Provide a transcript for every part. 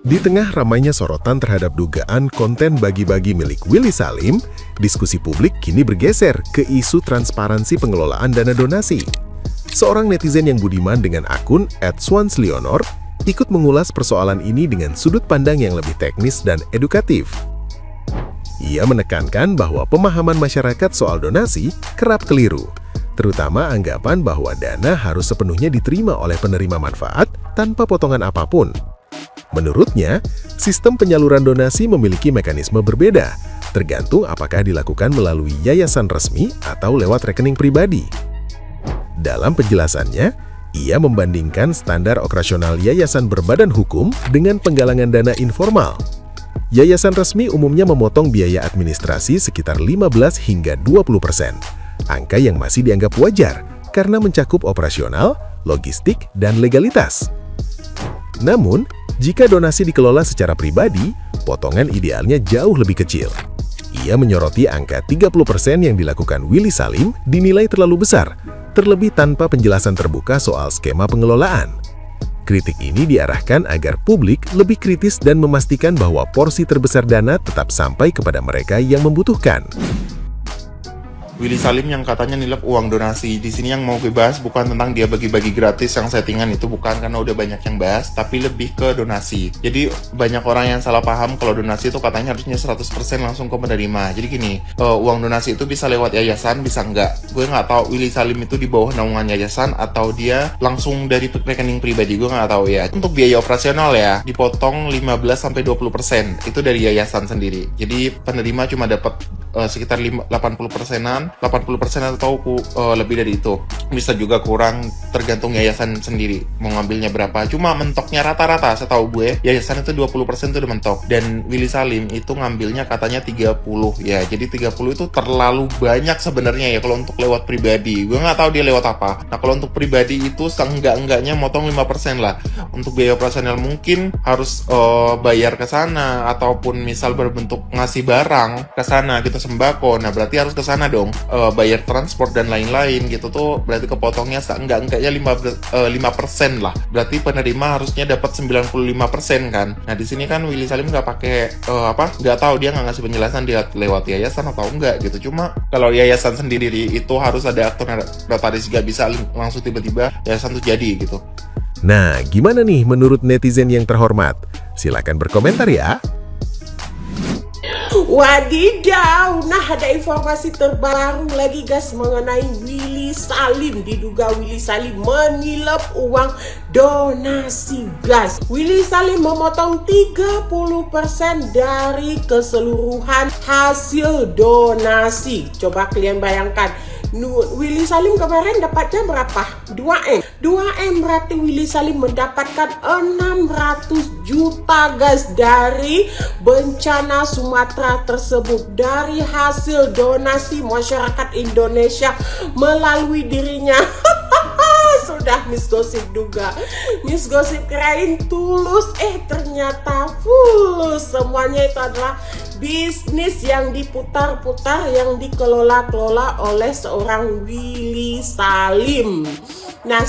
Di tengah ramainya sorotan terhadap dugaan konten bagi-bagi milik Willy Salim, diskusi publik kini bergeser ke isu transparansi pengelolaan dana donasi. Seorang netizen yang budiman dengan akun @swansleonor ikut mengulas persoalan ini dengan sudut pandang yang lebih teknis dan edukatif. Ia menekankan bahwa pemahaman masyarakat soal donasi kerap keliru, terutama anggapan bahwa dana harus sepenuhnya diterima oleh penerima manfaat tanpa potongan apapun. Menurutnya, sistem penyaluran donasi memiliki mekanisme berbeda, tergantung apakah dilakukan melalui yayasan resmi atau lewat rekening pribadi. Dalam penjelasannya, ia membandingkan standar operasional yayasan berbadan hukum dengan penggalangan dana informal. Yayasan resmi umumnya memotong biaya administrasi sekitar 15 hingga 20%, angka yang masih dianggap wajar karena mencakup operasional, logistik, dan legalitas. Namun, jika donasi dikelola secara pribadi, potongan idealnya jauh lebih kecil. Ia menyoroti angka 30% yang dilakukan Willy Salim dinilai terlalu besar, terlebih tanpa penjelasan terbuka soal skema pengelolaan. Kritik ini diarahkan agar publik lebih kritis dan memastikan bahwa porsi terbesar dana tetap sampai kepada mereka yang membutuhkan. Willy Salim yang katanya nilep uang donasi. Di sini yang mau gue bahas bukan tentang dia bagi-bagi gratis yang settingan itu, bukan, karena udah banyak yang bahas, tapi lebih ke donasi. Jadi banyak orang yang salah paham kalau donasi itu katanya harusnya 100% langsung ke penerima. Jadi gini, uang donasi itu bisa lewat yayasan, bisa enggak. Gue nggak tahu Willy Salim itu di bawah naungan yayasan atau dia langsung dari rekening pribadi, gue nggak tahu ya. Untuk biaya operasional ya, dipotong 15-20%. Itu dari yayasan sendiri. Jadi penerima cuma dapat sekitar 80%-an, 80% atau lebih dari itu. Bisa juga kurang, tergantung yayasan sendiri mau ngambilnya berapa. Cuma mentoknya rata-rata, setahu gue yayasan itu 20% itu udah mentok, dan Willy Salim itu ngambilnya katanya 30 ya. Jadi 30 itu terlalu banyak sebenarnya ya kalau untuk lewat pribadi. Gue nggak tahu dia lewat apa. Nah, kalau untuk pribadi itu seenggak-enggaknya motong 5% lah. Untuk biaya operasional mungkin harus bayar ke sana, ataupun misal berbentuk ngasih barang ke sana gitu, sembako. Nah, berarti harus ke sana dong, bayar transport dan lain-lain gitu tuh, berarti kepotongnya seenggak-enggaknya 5% lah. Berarti penerima harusnya dapat 95% kan. Nah, di sini kan Willy Salim nggak pakai nggak tahu, dia nggak ngasih penjelasan dia lewat yayasan atau enggak gitu. Cuma kalau yayasan sendiri itu harus ada aktor notaris, nggak bisa langsung tiba-tiba yayasan tuh jadi gitu. Nah, gimana nih menurut netizen yang terhormat? Silakan berkomentar ya. Wadidaw, nah ada informasi terbaru lagi guys mengenai Willy Salim. Diduga Willy Salim menilep uang donasi guys. Willy Salim memotong 30% dari keseluruhan hasil donasi. Coba kalian bayangkan, Willy Salim kemarin dapatnya berapa? 2M. 2M berarti Willy Salim mendapatkan 600 juta guys dari bencana Sumatera tersebut, dari hasil donasi masyarakat Indonesia melalui dirinya. Sudah Miss Gosip duga, Miss Gosip kirain tulus, ternyata full. Semuanya itu adalah bisnis yang diputar-putar, yang dikelola-kelola oleh seorang Willy Salim. Nah,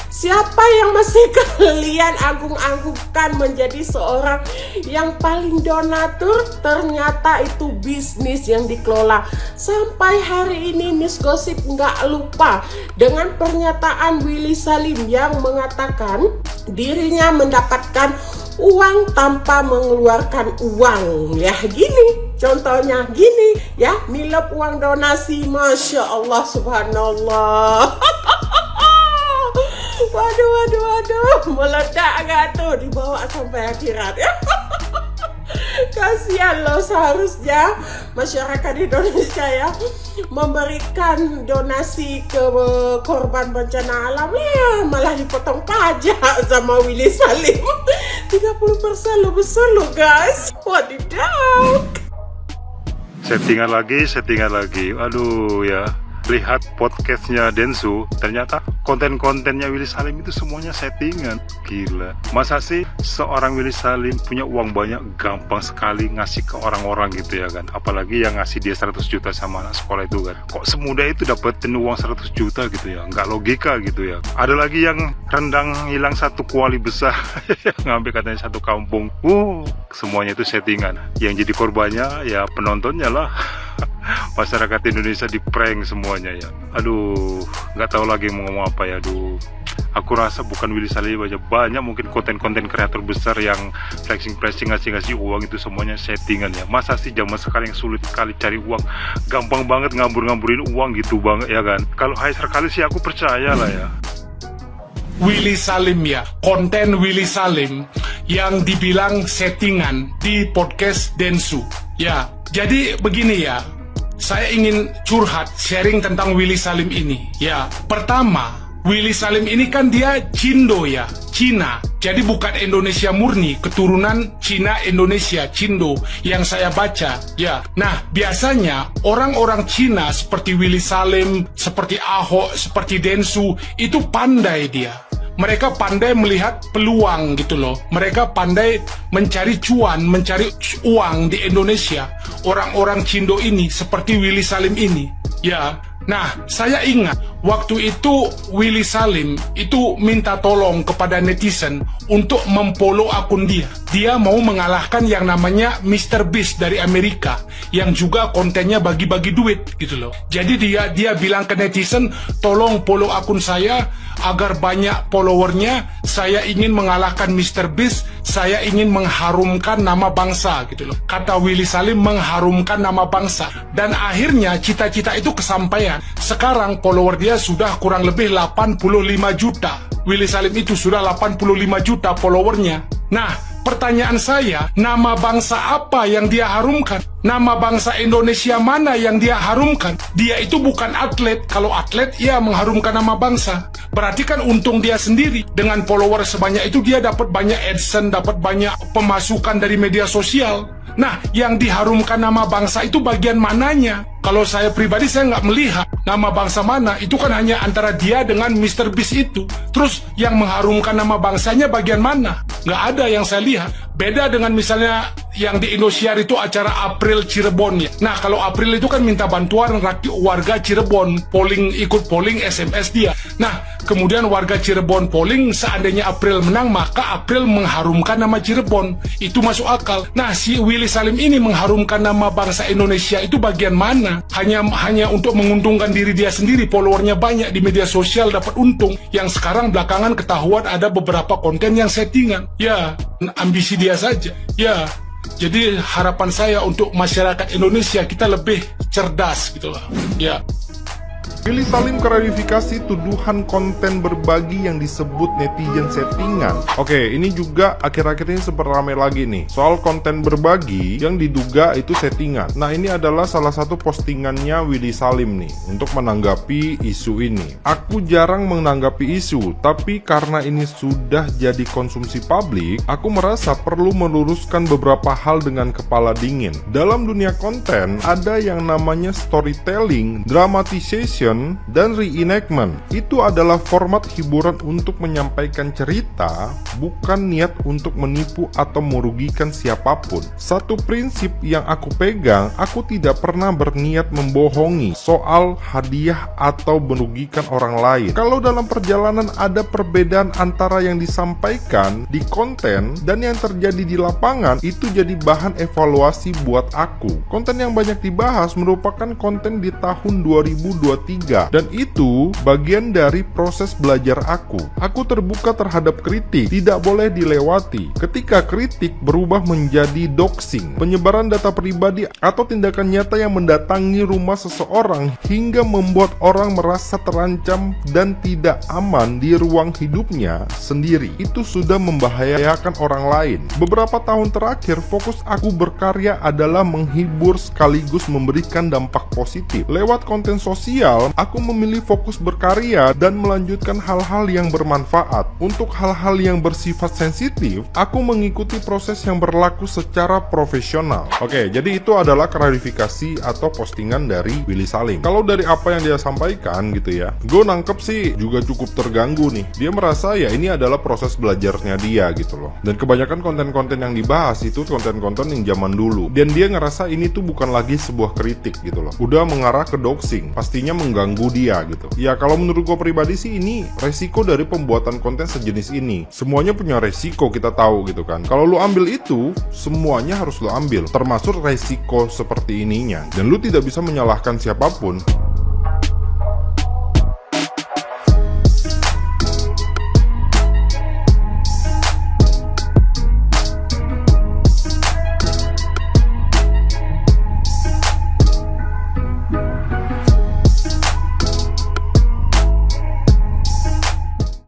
siapa yang masih kalian agung-agungkan menjadi seorang yang paling donatur? Ternyata itu bisnis yang dikelola. Sampai hari ini Miss Gosip nggak lupa dengan pernyataan Willy Salim yang mengatakan dirinya mendapatkan uang tanpa mengeluarkan uang. Ya gini, contohnya gini ya, nilep uang donasi, Masya Allah, Subhanallah. Waduh, meledak gak tuh, dibawa sampai akhirat ya. Kasihan loh, seharusnya masyarakat Indonesia ya memberikan donasi ke korban bencana alam, ya malah dipotong pajak sama Willy Salim. 30% lo besar lo guys. Wadidaw. Settingan lagi. Aduh ya. lihat podcastnya Densu, ternyata konten-kontennya Willy Salim itu semuanya settingan. Gila, masa sih seorang Willy Salim punya uang banyak gampang sekali ngasih ke orang-orang gitu ya kan, apalagi yang ngasih dia 100 juta sama anak sekolah itu kan, kok semudah itu dapetin uang 100 juta gitu ya, nggak logika gitu ya. Ada lagi yang rendang hilang satu kuali besar ngambil katanya satu kampung, semuanya itu settingan. Yang jadi korbannya ya penontonnya lah. Masyarakat Indonesia di prank semuanya ya. Aduh, nggak tahu lagi mau ngomong apa ya. Aduh, aku rasa bukan Willy Salim aja, banyak mungkin konten-konten kreator besar yang flexing ngasih uang itu semuanya settingan ya. Masa sih zaman sekarang yang sulit sekali cari uang, gampang banget ngambur-ngamburin uang gitu banget ya kan. Kalau Haisar kali sih aku percaya lah ya. Willy Salim ya, konten Willy Salim yang dibilang settingan di podcast Densu. Ya, jadi begini ya, saya ingin curhat, sharing tentang Willy Salim ini. Ya, pertama, Willy Salim ini kan dia Cindo ya, Cina. Jadi bukan Indonesia murni, keturunan Cina Indonesia, Cindo yang saya baca. Ya, nah biasanya orang-orang Cina seperti Willy Salim, seperti Ahok, seperti Densu itu pandai dia. Mereka pandai melihat peluang gitu loh. Mereka pandai mencari cuan, mencari uang di Indonesia. Orang-orang Cindo ini seperti Willy Salim ini. Ya, nah saya ingat waktu itu Willy Salim itu minta tolong kepada netizen untuk memfollow akun dia. Dia mau mengalahkan yang namanya Mr. Beast dari Amerika yang juga kontennya bagi-bagi duit gitu loh. Jadi dia bilang ke netizen, tolong follow akun saya agar banyak followernya. Saya ingin mengalahkan Mr. Beast, saya ingin mengharumkan nama bangsa gitu loh. Kata Willy Salim, mengharumkan nama bangsa. Dan akhirnya cita-cita itu kesampaian. Sekarang follower dia sudah kurang lebih 85 juta. Willy Salim itu sudah 85 juta followernya. Nah, pertanyaan saya, nama bangsa apa yang dia harumkan? Nama bangsa Indonesia mana yang dia harumkan? Dia itu bukan atlet. Kalau atlet, ya mengharumkan nama bangsa. Berarti kan untung dia sendiri. Dengan follower sebanyak itu, dia dapat banyak AdSense, dapat banyak pemasukan dari media sosial. Nah, yang diharumkan nama bangsa itu bagian mananya? Kalau saya pribadi, saya nggak melihat nama bangsa mana. Itu kan hanya antara dia dengan Mr. Beast itu. Terus yang mengharumkan nama bangsanya bagian mana? Nggak ada yang saya lihat. Beda dengan misalnya yang di Indosiar itu acara April Cirebon ya. Nah, kalau April itu kan minta bantuan warga Cirebon, ikut polling SMS dia. Nah, kemudian warga Cirebon polling, seandainya April menang, maka April mengharumkan nama Cirebon. Itu masuk akal. Nah, si Willy Salim ini mengharumkan nama bangsa Indonesia itu bagian mana? Hanya untuk menguntungkan diri dia sendiri, followernya banyak di media sosial, dapat untung. Yang sekarang belakangan ketahuan ada beberapa konten yang settingan. Ya, ambisi dia saja. Ya, jadi harapan saya untuk masyarakat Indonesia, kita lebih cerdas gitu loh. Ya. Willy Salim klarifikasi tuduhan konten berbagi yang disebut netizen settingan. Oke, ini juga akhir-akhir ini sempat ramai lagi nih soal konten berbagi yang diduga itu settingan. Nah, ini adalah salah satu postingannya Willy Salim nih untuk menanggapi isu ini. Aku jarang menanggapi isu, tapi karena ini sudah jadi konsumsi publik, aku merasa perlu meluruskan beberapa hal dengan kepala dingin. Dalam dunia konten, ada yang namanya storytelling, dramatization, dan reenactment. Itu adalah format hiburan untuk menyampaikan cerita, bukan niat untuk menipu atau merugikan siapapun. Satu prinsip yang aku pegang, aku tidak pernah berniat membohongi soal hadiah atau merugikan orang lain. Kalau dalam perjalanan ada perbedaan antara yang disampaikan di konten dan yang terjadi di lapangan, itu jadi bahan evaluasi buat aku. Konten yang banyak dibahas merupakan konten di tahun 2023 dan itu bagian dari proses belajar aku. Aku terbuka terhadap kritik, tidak boleh dilewati. Ketika kritik berubah menjadi doxing, penyebaran data pribadi atau tindakan nyata yang mendatangi rumah seseorang hingga membuat orang merasa terancam dan tidak aman di ruang hidupnya sendiri, itu sudah membahayakan orang lain. Beberapa tahun terakhir, fokus aku berkarya adalah menghibur sekaligus memberikan dampak positif. Lewat konten sosial, Aku memilih fokus berkarya dan melanjutkan hal-hal yang bermanfaat. Untuk hal-hal yang bersifat sensitif, aku mengikuti proses yang berlaku secara profesional. Oke, jadi itu adalah klarifikasi atau postingan dari Willy Salim. Kalau dari apa yang dia sampaikan gitu ya, gue nangkep sih juga cukup terganggu nih. Dia merasa ya ini adalah proses belajarnya dia gitu loh. Dan kebanyakan konten-konten yang dibahas itu konten-konten yang zaman dulu. Dan dia ngerasa ini tuh bukan lagi sebuah kritik gitu loh. Udah mengarah ke doxing, pastinya mengganggu dia gitu. Ya kalau menurut gue pribadi sih ini resiko dari pembuatan konten sejenis ini. Semuanya punya resiko, kita tahu gitu kan. Kalau lu ambil itu, semuanya harus lu ambil, termasuk resiko seperti ininya. Dan lu tidak bisa menyalahkan siapapun.